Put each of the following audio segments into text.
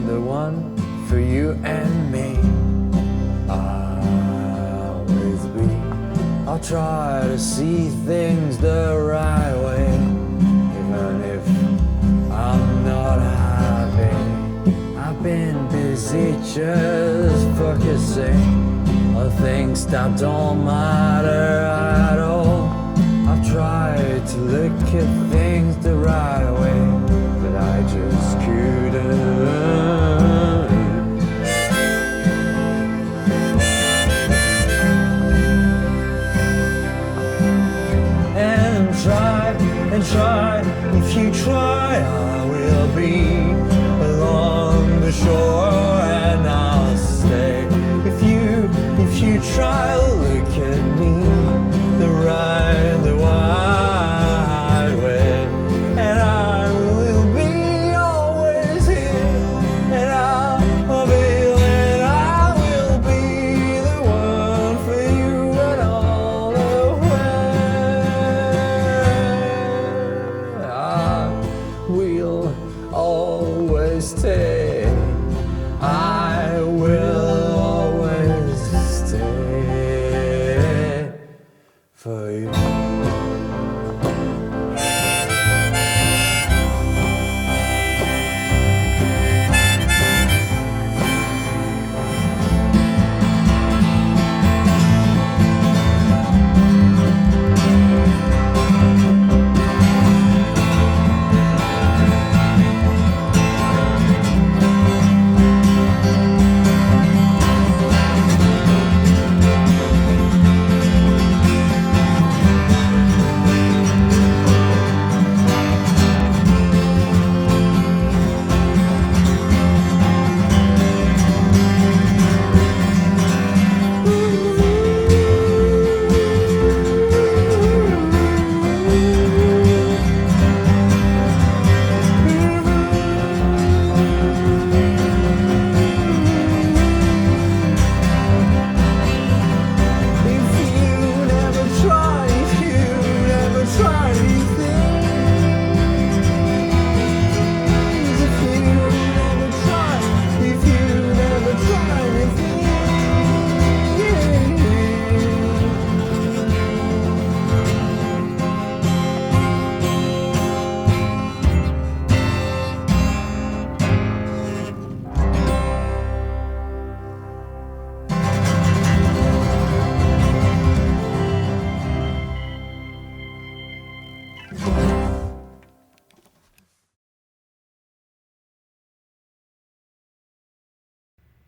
the one for you and me. I'll always be. I'll try to see things the right way, even if I'm not happy. I've been busy just focusing on things that don't matter at all. I've tried to look at things the right way, but I just couldn't. And try, if you try, I will be along the shore and I'll stay. If you try, look at me, the wide way, and I will be always here, and I will be the one for you and all the way. I will always stay. I will always stay for you.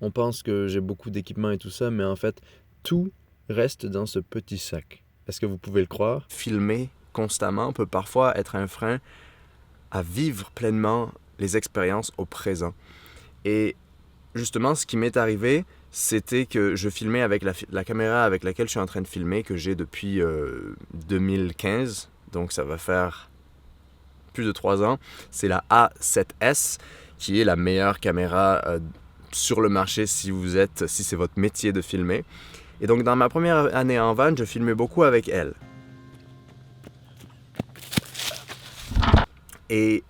On pense que j'ai beaucoup d'équipements et tout ça, mais en fait, tout reste dans ce petit sac. Est-ce que vous pouvez le croire? Filmer constamment peut parfois être un frein à vivre pleinement les expériences au présent. Et justement, ce qui m'est arrivé, c'était que je filmais avec la caméra avec laquelle je suis en train de filmer, que j'ai depuis 2015, donc ça va faire plus de 3 ans. C'est la A7S, qui est la meilleure caméra sur le marché si c'est votre métier de filmer. Et donc dans ma première année en van, je filmais beaucoup avec elle. Et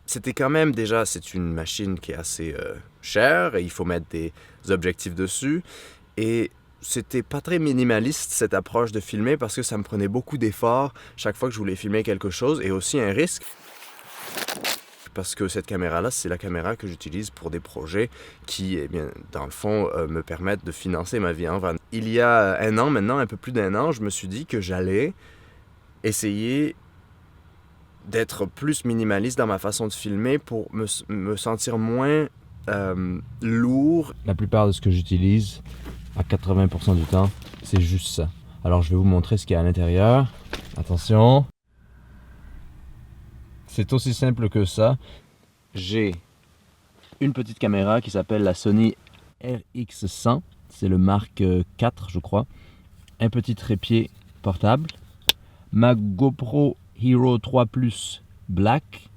c'était quand même déjà, c'est une machine qui est assez chère et il faut mettre des objectifs dessus. Et c'était pas très minimaliste cette approche de filmer parce que ça me prenait beaucoup d'efforts chaque fois que je voulais filmer quelque chose et aussi un risque. Parce que cette caméra-là, c'est la caméra que j'utilise pour des projets qui, eh bien, dans le fond, me permettent de financer ma vie en van. Il y a un an maintenant, un peu plus d'1 an, je me suis dit que j'allais essayer d'être plus minimaliste dans ma façon de filmer pour me sentir moins lourd. La plupart de ce que j'utilise, à 80% du temps, c'est juste ça. Alors je vais vous montrer ce qu'il y a à l'intérieur. Attention. C'est aussi simple que ça. J'ai une petite caméra qui s'appelle la Sony RX100. C'est le Mark 4, je crois. Un petit trépied portable. Ma GoPro Hero 3 Plus Black.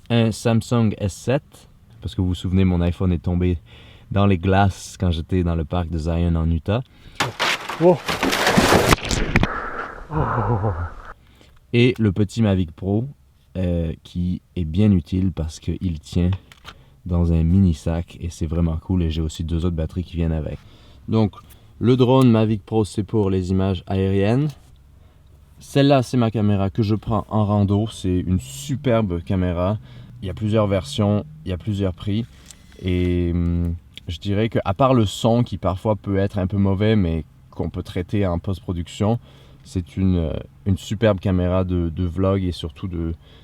Un Samsung S7. Parce que vous vous souvenez, mon iPhone est tombé dans les glaces quand j'étais dans le parc de Zion en Utah. Oh. Et le petit Mavic Pro qui est bien utile parce qu'il tient dans un mini sac et c'est vraiment cool, et j'ai aussi 2 autres batteries qui viennent avec. Donc le drone Mavic Pro, c'est pour les images aériennes. Celle-là, c'est ma caméra que je prends en rando. C'est une superbe caméra. Il y a plusieurs versions, il y a plusieurs prix, et je dirais qu'à part le son qui parfois peut être un peu mauvais mais qu'on peut traiter en post-production, c'est une superbe caméra de vlog, et surtout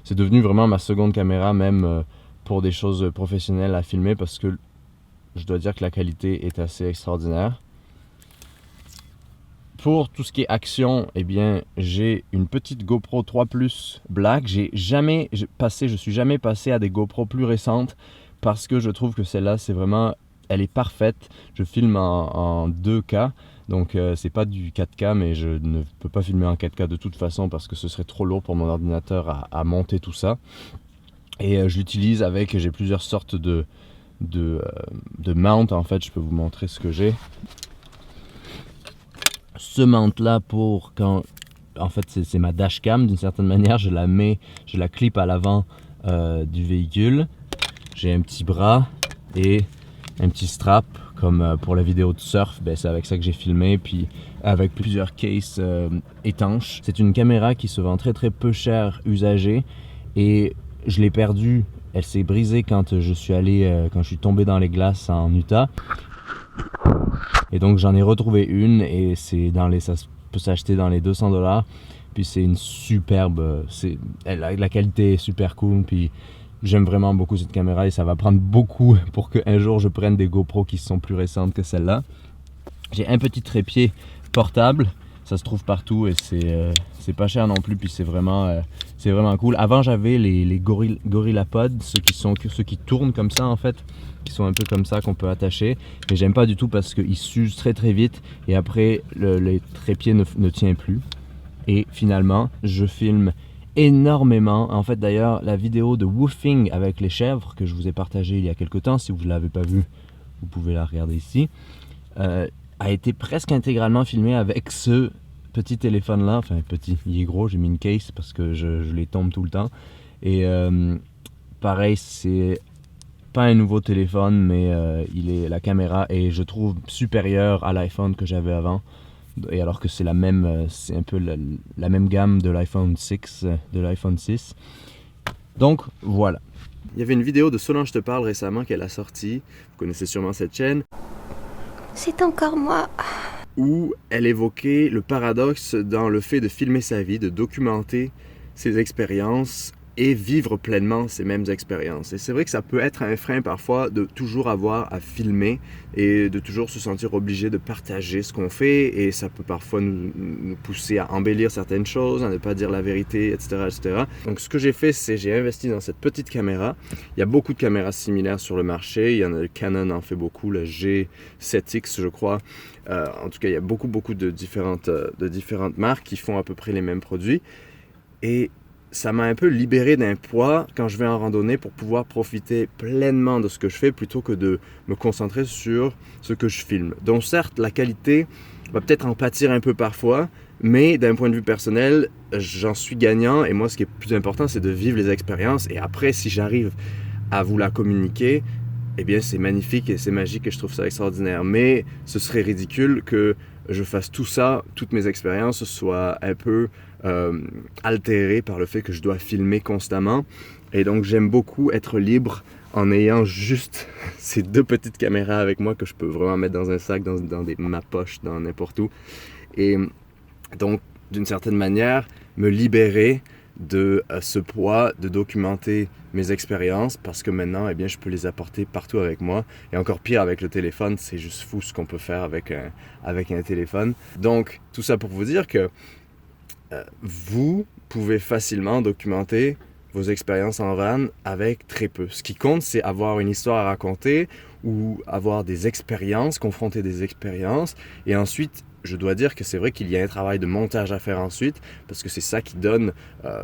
c'est devenu vraiment ma seconde caméra, même pour des choses professionnelles à filmer, parce que je dois dire que la qualité est assez extraordinaire. Pour tout ce qui est action, eh bien, j'ai une petite GoPro 3 Plus Black. Je suis jamais passé à des GoPro plus récentes parce que je trouve que celle-là, elle est parfaite. Je filme en 2K, donc c'est pas du 4K, mais je ne peux pas filmer en 4K de toute façon parce que ce serait trop lourd pour mon ordinateur à monter tout ça. Et je l'utilise j'ai plusieurs sortes de mount. En fait, je peux vous montrer ce que j'ai. Ce mount là, pour quand, en fait, c'est ma dashcam d'une certaine manière. Je la clip à l'avant du véhicule. J'ai un petit bras et un petit strap comme pour la vidéo de surf. C'est avec ça que j'ai filmé, puis avec plusieurs cases étanches. C'est une caméra qui se vend très très peu cher usagée, et je l'ai perdue. Elle s'est brisée quand je suis tombé dans les glaces en Utah. Et donc j'en ai retrouvé une, et ça peut s'acheter dans les 200$. Puis c'est une superbe, la qualité est super cool, puis j'aime vraiment beaucoup cette caméra, et ça va prendre beaucoup pour qu'un jour je prenne des GoPro qui sont plus récentes que celle-là. J'ai un petit trépied portable, ça se trouve partout, et c'est pas cher non plus, puis c'est vraiment cool. Avant j'avais les GorillaPod, ceux qui tournent comme ça en fait, qui sont un peu comme ça, qu'on peut attacher, mais j'aime pas du tout parce qu'ils s'usent très très vite, et après le trépied ne tient plus. Et finalement je filme énormément. En fait, d'ailleurs, la vidéo de woofing avec les chèvres que je vous ai partagée il y a quelques temps, si vous ne l'avez pas vue, vous pouvez la regarder ici, a été presque intégralement filmée avec ce petit téléphone là. Enfin petit, il est gros, j'ai mis une case parce que je les tombe tout le temps. Et pareil, c'est pas un nouveau téléphone, mais la caméra est, je trouve, supérieure à l'iPhone que j'avais avant. Et alors que c'est c'est un peu la même gamme de l'iPhone 6, Donc voilà. Il y avait une vidéo de Solange te parle récemment qu'elle a sortie, vous connaissez sûrement cette chaîne. C'est encore moi. Où elle évoquait le paradoxe dans le fait de filmer sa vie, de documenter ses expériences et vivre pleinement ces mêmes expériences. Et c'est vrai que ça peut être un frein parfois de toujours avoir à filmer et de toujours se sentir obligé de partager ce qu'on fait, et ça peut parfois nous pousser à embellir certaines choses, à ne pas dire la vérité, etc. etc. Donc ce que j'ai fait, c'est j'ai investi dans cette petite caméra. Il y a beaucoup de caméras similaires sur le marché, il y en a, le Canon en fait beaucoup, le G7X je crois. En tout cas, il y a beaucoup de différentes marques qui font à peu près les mêmes produits. Et ça m'a un peu libéré d'un poids quand je vais en randonnée pour pouvoir profiter pleinement de ce que je fais plutôt que de me concentrer sur ce que je filme. Donc certes, la qualité va peut-être en pâtir un peu parfois, mais d'un point de vue personnel, j'en suis gagnant, et moi ce qui est plus important, c'est de vivre les expériences, et après si j'arrive à vous la communiquer, eh bien c'est magnifique et c'est magique et je trouve ça extraordinaire. Mais ce serait ridicule que je fasse tout ça, toutes mes expériences soient un peu altérées par le fait que je dois filmer constamment. Et donc j'aime beaucoup être libre en ayant juste ces 2 petites caméras avec moi que je peux vraiment mettre dans un sac, dans ma poche, dans n'importe où. Et donc d'une certaine manière, me libérer de ce poids de documenter mes expériences, parce que maintenant eh bien, je peux les apporter partout avec moi, et encore pire avec le téléphone, c'est juste fou ce qu'on peut faire avec un téléphone. Donc tout ça pour vous dire que vous pouvez facilement documenter vos expériences en van avec très peu. Ce qui compte, c'est avoir une histoire à raconter ou avoir des expériences, confronter des expériences, et ensuite je dois dire que c'est vrai qu'il y a un travail de montage à faire ensuite, parce que c'est ça qui donne...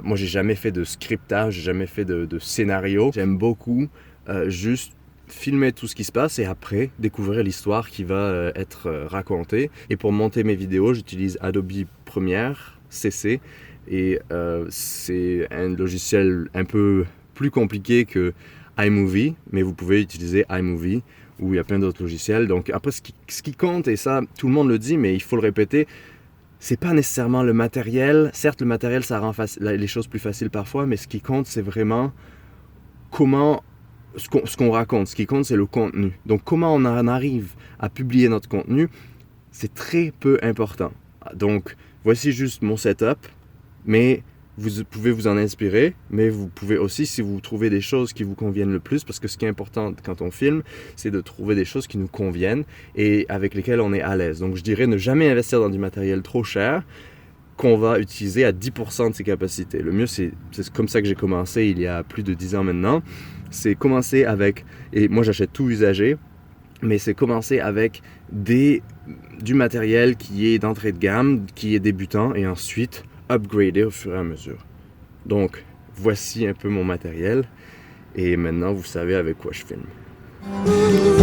moi, j'ai jamais fait de scriptage, j'ai jamais fait de scénario. J'aime beaucoup juste filmer tout ce qui se passe et après découvrir l'histoire qui va être racontée. Et pour monter mes vidéos, j'utilise Adobe Premiere, CC, Et c'est un logiciel un peu plus compliqué que iMovie, mais vous pouvez utiliser iMovie, où il y a plein d'autres logiciels. Donc après, ce qui compte, et ça, tout le monde le dit, mais il faut le répéter, c'est pas nécessairement le matériel. Certes, le matériel, ça rend les choses plus faciles parfois, mais ce qui compte, c'est vraiment ce qu'on raconte. Ce qui compte, c'est le contenu. Donc, comment on en arrive à publier notre contenu, c'est très peu important. Donc, voici juste mon setup, mais vous pouvez vous en inspirer, mais vous pouvez aussi, si vous trouvez des choses qui vous conviennent le plus, parce que ce qui est important quand on filme, c'est de trouver des choses qui nous conviennent et avec lesquelles on est à l'aise. Donc je dirais ne jamais investir dans du matériel trop cher qu'on va utiliser à 10% de ses capacités. Le mieux, c'est comme ça que j'ai commencé il y a plus de 10 ans maintenant, c'est commencer avec, et moi j'achète tout usagé, mais c'est commencer avec du matériel qui est d'entrée de gamme, qui est débutant, et ensuite upgrader au fur et à mesure. Donc, voici un peu mon matériel, et maintenant vous savez avec quoi je filme.